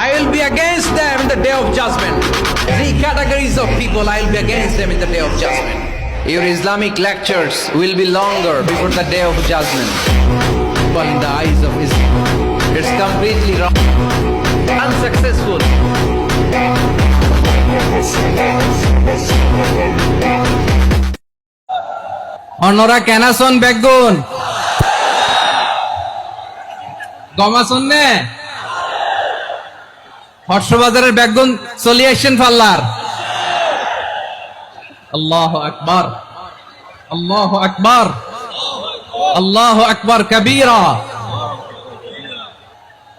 I will be against them in the day of judgment. Three categories of people, I will be against them in the day of judgment. Your Islamic lectures will be longer before the day of judgment. But in the eyes of Islam, it's completely wrong, unsuccessful. অন্যরা কেনাসন বেগুন গমাসন নে হর্ষবাজারের বেগুন চলে আসছেন ফাল্লার। আল্লাহু আকবার, আল্লাহু আকবার, আল্লাহু আকবার কবীরা।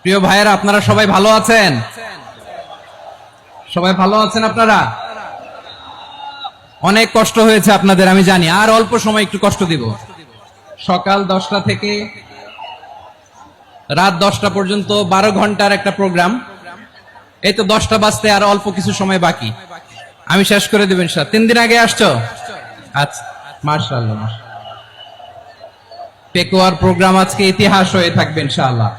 প্রিয় ভাইয়েরা, আপনারা সবাই ভালো আছেন? সবাই ভালো আছেন? আপনারা অনেক কষ্ট হয়েছে আপনাদের, আমি জানি। আর অল্প সময় একটু কষ্ট দিব। সকাল 10টা থেকে রাত 10টা পর্যন্ত 12 ঘন্টার একটা প্রোগ্রাম। এই তো 10টা বাজতে আর অল্প কিছু সময় বাকি, আমি শেষ করে দেব ইনশাআল্লাহ। 3 দিন আগে আসছো? আচ্ছা, মাশাআল্লাহ। পেকুয়ার প্রোগ্রাম আজকে ইতিহাস হয়ে থাকবে ইনশাআল্লাহ।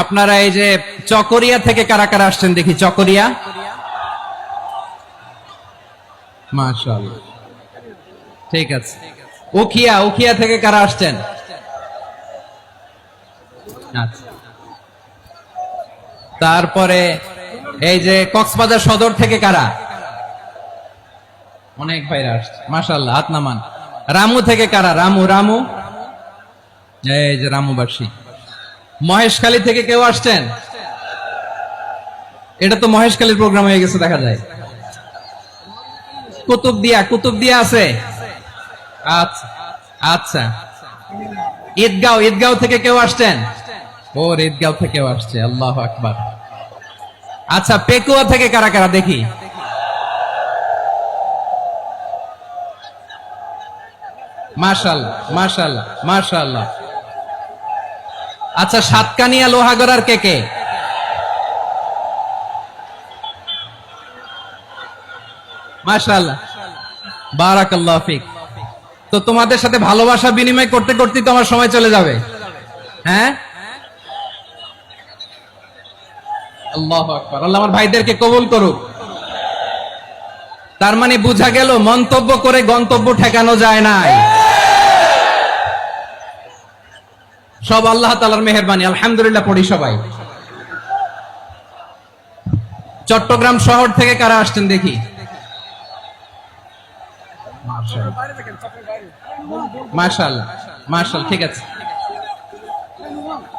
আপনারা এই যে চকরিয়া থেকে কারা কারা আসছেন দেখি? চকরিয়া, মাশাআল্লাহ, ঠিক আছে। উখিয়া থেকে কারা আসছেন? আচ্ছা। তারপরে এই যে কক্সবাজার সদর থেকে কারা? অনেক ভাইরা আসছে, মাশাআল্লাহ, হাত নামান। রামু থেকে কারা? রামু, এই যে রামুবাসী। মহেশখালী থেকে কেউ আসছেন? এটা তো মহেশখালীর প্রোগ্রাম হয়ে গেছে দেখা যায়। কুতুবদিয়া আছে? আচ্ছা আচ্ছা। ঈদগাঁও থেকে কেউ আসছেন? ওর ঈদগাঁও থেকেও আসছে, আল্লাহু আকবার। আচ্ছা, পেকুয়া থেকে কারা কারা দেখি? মাশাআল্লাহ। আচ্ছা, সাতকানিয়া লোহাগড়ার কে? মাশাআল্লাহ, বারাকাল্লাহু ফিক। তো তোমাদের সাথে ভালোবাসা বিনিময় করতে করতে তো আমার সময় চলে যাবে। হ্যাঁ, আল্লাহু আকবার। আল্লাহ আমার ভাইদেরকে কবুল করুক। তার মানে বোঝা গেল, মন্তব্য করে গন্তব্য ঠেকানো যায় না। সব আল্লাহ তাআলার মেহেরবানি, আলহামদুলিল্লাহ পড়ি সবাই। চট্টগ্রাম শহর থেকে কারা আসছেন দেখি? মাশাআল্লাহ, ঠিক আছে।